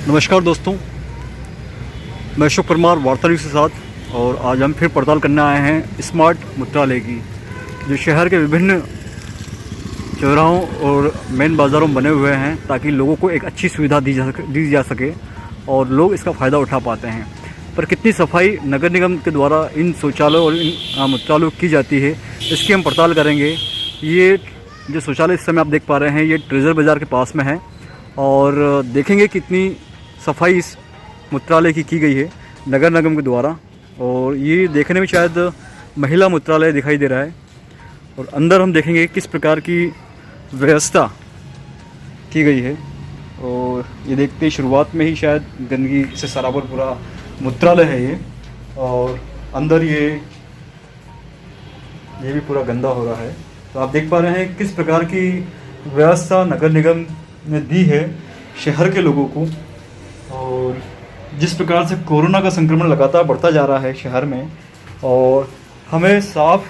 नमस्कार दोस्तों, मैं अशोक परमार वार्ता न्यूज़ के साथ। और आज हम फिर पड़ताल करने आए हैं स्मार्ट मूत्रालय की, जो शहर के विभिन्न चौराहों और मेन बाज़ारों में बने हुए हैं, ताकि लोगों को एक अच्छी सुविधा दी जा सके और लोग इसका फ़ायदा उठा पाते हैं। पर कितनी सफाई नगर निगम के द्वारा इन शौचालयों और इन मूत्रालयों की जाती है, इसकी हम पड़ताल करेंगे। ये जो शौचालय इस समय आप देख पा रहे हैं, ये ट्रेजर बाज़ार के पास में है, और देखेंगे कितनी सफाई इस मूत्रालय की गई है नगर निगम के द्वारा। और ये देखने में शायद महिला मूत्रालय दिखाई दे रहा है, और अंदर हम देखेंगे किस प्रकार की व्यवस्था की गई है। और ये देखते ही शुरुआत में ही शायद गंदगी से सराबर पूरा मूत्रालय है ये, और अंदर ये भी पूरा गंदा हो रहा है। तो आप देख पा रहे हैं किस प्रकार की व्यवस्था नगर निगम ने दी है शहर के लोगों को। और जिस प्रकार से कोरोना का संक्रमण लगातार बढ़ता जा रहा है शहर में, और हमें साफ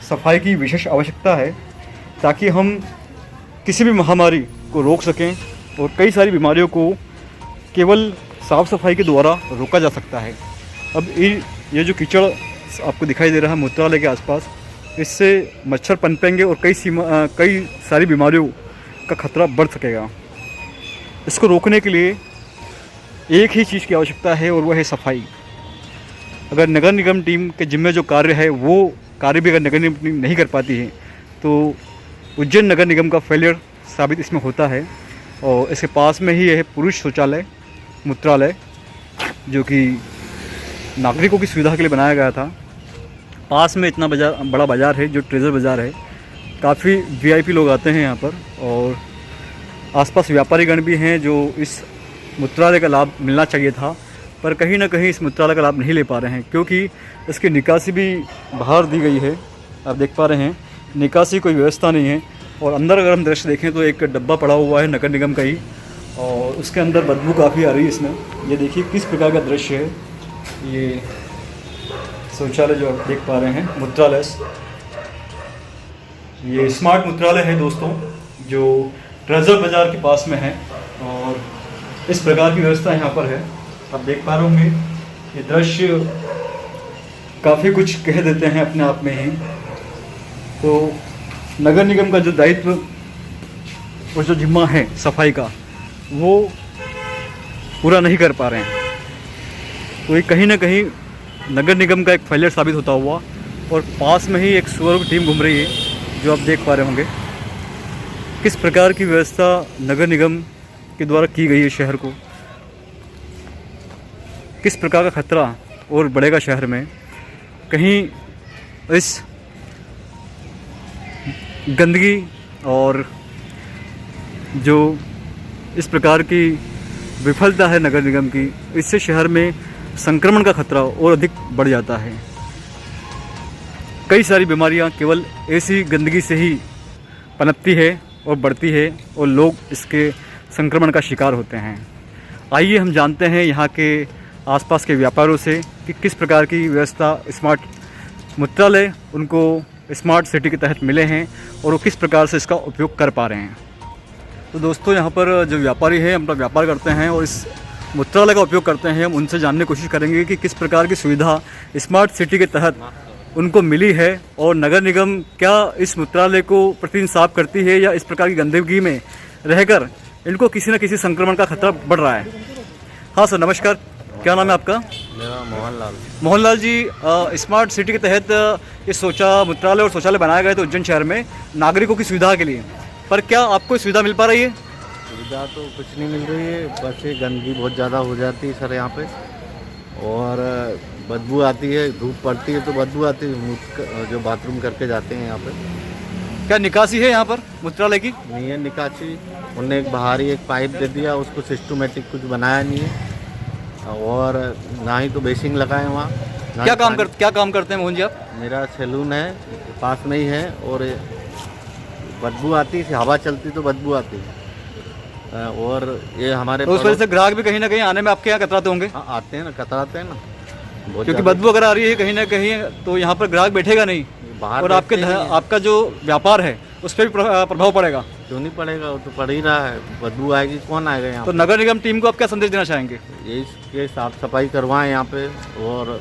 सफाई की विशेष आवश्यकता है, ताकि हम किसी भी महामारी को रोक सकें। और कई सारी बीमारियों को केवल साफ़ सफाई के द्वारा रोका जा सकता है। अब ये जो कीचड़ आपको दिखाई दे रहा है मूत्रालय के आसपास, इससे मच्छर पनपेंगे और कई सारी बीमारियों का खतरा बढ़ सकेगा। इसको रोकने के लिए एक ही चीज़ की आवश्यकता है, और वह है सफाई। अगर नगर निगम टीम के जिम्मे जो कार्य है, वो कार्य भी अगर नगर निगम नहीं कर पाती है, तो उज्जैन नगर निगम का फेलियर साबित इसमें होता है। और इसके पास में ही यह पुरुष शौचालय मूत्रालय, जो कि नागरिकों की सुविधा के लिए बनाया गया था। पास में इतना बड़ा बाज़ार है जो ट्रेजर बाज़ार है, काफ़ी वीआईपी लोग आते हैं यहाँ पर, और आसपास व्यापारीगण भी हैं जो इस मूत्रालय का लाभ मिलना चाहिए था, पर कहीं ना कहीं इस मूत्रालय का लाभ नहीं ले पा रहे हैं, क्योंकि इसकी निकासी भी बाहर दी गई है। आप देख पा रहे हैं निकासी कोई व्यवस्था नहीं है। और अंदर अगर हम दृश्य देखें तो एक डब्बा पड़ा हुआ है नगर निगम का ही, और उसके अंदर बदबू काफ़ी आ रही है इसमें। ये देखिए किस प्रकार का दृश्य है। ये शौचालय जो आप देख पा रहे हैं मूत्रालय, ये स्मार्ट मूत्रालय है दोस्तों, जो ट्रेजर बाज़ार के पास में है, और इस प्रकार की व्यवस्था यहाँ पर है। आप देख पा रहे होंगे ये दृश्य काफ़ी कुछ कह देते हैं अपने आप में ही। तो नगर निगम का जो दायित्व और जो जिम्मा है सफाई का, वो पूरा नहीं कर पा रहे हैं। तो ये कहीं ना कहीं नगर निगम का एक फेलियर साबित होता हुआ। और पास में ही एक सुअर की टीम घूम रही है, जो आप देख पा रहे होंगे किस प्रकार की व्यवस्था नगर निगम के द्वारा की गई है। शहर को किस प्रकार का खतरा और बढ़ेगा शहर में, कहीं इस गंदगी और जो इस प्रकार की विफलता है नगर निगम की, इससे शहर में संक्रमण का खतरा और अधिक बढ़ जाता है। कई सारी बीमारियां केवल ऐसी गंदगी से ही पनपती है और बढ़ती है, और लोग इसके संक्रमण का शिकार होते हैं। आइए हम जानते हैं यहाँ के आसपास के व्यापारियों से कि किस प्रकार की व्यवस्था स्मार्ट मूत्रालय उनको स्मार्ट सिटी के तहत मिले हैं, और वो किस प्रकार से इसका उपयोग कर पा रहे हैं। तो दोस्तों, यहाँ पर जो व्यापारी हैं अपना व्यापार करते हैं और इस मूत्रालय का उपयोग करते हैं, हम उनसे जानने की कोशिश करेंगे कि किस प्रकार की सुविधा स्मार्ट सिटी के तहत उनको मिली है, और नगर निगम क्या इस मूत्रालय को प्रतिदिन साफ करती है, या इस प्रकार की गंदगी में रहकर इनको किसी न किसी संक्रमण का खतरा बढ़ रहा है। हाँ सर, नमस्कार, क्या नाम है आपका? मेरा मोहनलाल। मोहनलाल जी, स्मार्ट सिटी के तहत इस मूत्रालय और शौचालय बनाया गया था उज्जैन शहर में नागरिकों की सुविधा के लिए, पर क्या आपको सुविधा मिल पा रही है? सुविधा तो कुछ नहीं मिल रही है, बस ये गंदगी बहुत ज़्यादा हो जाती है सर यहाँ पे, और बदबू आती है। धूप पड़ती है तो बदबू आती है। जो बाथरूम करके जाते हैं यहाँ पे, क्या निकासी है यहाँ पर मूत्रालय की? नहीं है निकासी। उन्होंने एक बाहरी एक पाइप दे दिया, उसको सिस्टमेटिक कुछ बनाया नहीं है, और ना ही तो बेसिंग लगाए वहाँ। क्या काम करते हैं मोहन जी आप? मेरा सैलून है, पास में ही है, और बदबू आती है, हवा चलती तो बदबू आती है। और ये हमारे तो उस वजह से ग्राहक भी कहीं ना कहीं आने में आपके यहाँ कतराते होंगे? हाँ, आते हैं ना, कतराते हैं ना, क्योंकि बदबू अगर आ रही है कहीं ना कहीं, तो यहाँ पर ग्राहक बैठेगा नहीं, बाहर, और आपका जो व्यापार है उस पर भी प्रभाव पड़ेगा। क्यों नहीं पड़ेगा, वो तो पड़ ही रहा है। बदबू आएगी, कौन आएगा यहाँ तो नगर निगम टीम को आप क्या संदेश देना चाहेंगे? यही कि साफ सफाई करवाएं यहाँ पे और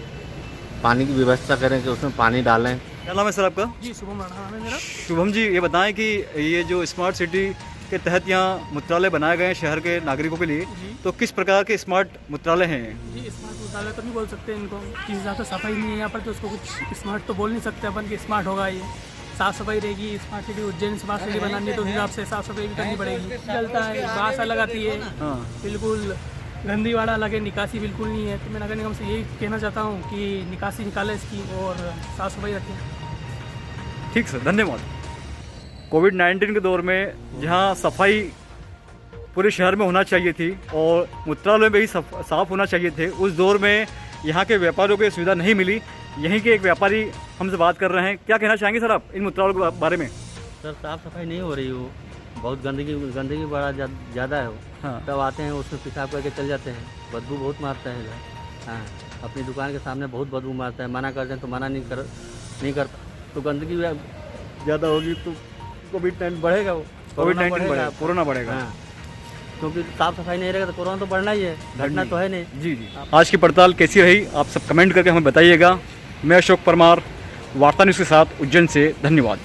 पानी की व्यवस्था करें कि उसमें पानी डालें। क्या नाम है सर आपका? जी शुभम राणा नाम है मेरा। शुभम जी, ये बताएं कि ये जो स्मार्ट सिटी के तहत यहाँ मूत्रालय बनाए गए हैं शहर के नागरिकों के लिए, जी तो किस प्रकार के स्मार्ट मूत्रालय हैं? जी स्मार्ट शौचालय तो नहीं बोल सकते इनको, जिस हिसाब से सफाई नहीं है यहाँ पर तो उसको कुछ स्मार्ट तो बोल नहीं सकते अपन कि स्मार्ट होगा ये। साफ़ सफाई रहेगी, smart city Ujjain smart city बनानी है तो उस हिसाब से साफ़ सफाई भी करनी पड़ेगी। चलता है, बास अलग आती है, हाँ, बिल्कुल गंदी वाड़ा लगे, निकासी बिल्कुल नहीं है। तो मैं नगर निगम से यही कहना चाहता हूँ कि निकासी निकालें इसकी और साफ़ सफाई रखें। ठीक सर, धन्यवाद। कोविड-19 के दौर में जहाँ सफाई पूरे शहर में होना चाहिए थी और मूत्रालय में भी साफ होना चाहिए थे, उस दौर में यहाँ के व्यापारियों को सुविधा नहीं मिली। यहीं के एक व्यापारी हमसे बात कर रहे हैं। क्या कहना चाहेंगे सर आप इन मूत्रालयों के बारे में? सर साफ़ सफाई नहीं हो रही हो, बहुत गंदगी बड़ा ज़्यादा है वो। हाँ, तब आते हैं उसमें पेशाब करके चल जाते हैं, बदबू बहुत मारता है इधर। हाँ, अपनी दुकान के सामने बहुत बदबू मारता है, मना करते हैं तो मना नहीं करता, तो गंदगी ज़्यादा होगी तो कोविड-19 बढ़ेगा, वो कोविड-19 बढ़ेगा, कोरोना बढ़ेगा। हाँ, क्योंकि साफ़ सफाई नहीं रहेगा तो कोरोना तो बढ़ना ही है, घटना तो है नहीं। जी जी। आज की पड़ताल कैसी रही आप सब कमेंट करके हमें बताइएगा। मैं अशोक परमार, वार्ता न्यूज़ के साथ उज्जैन से, धन्यवाद।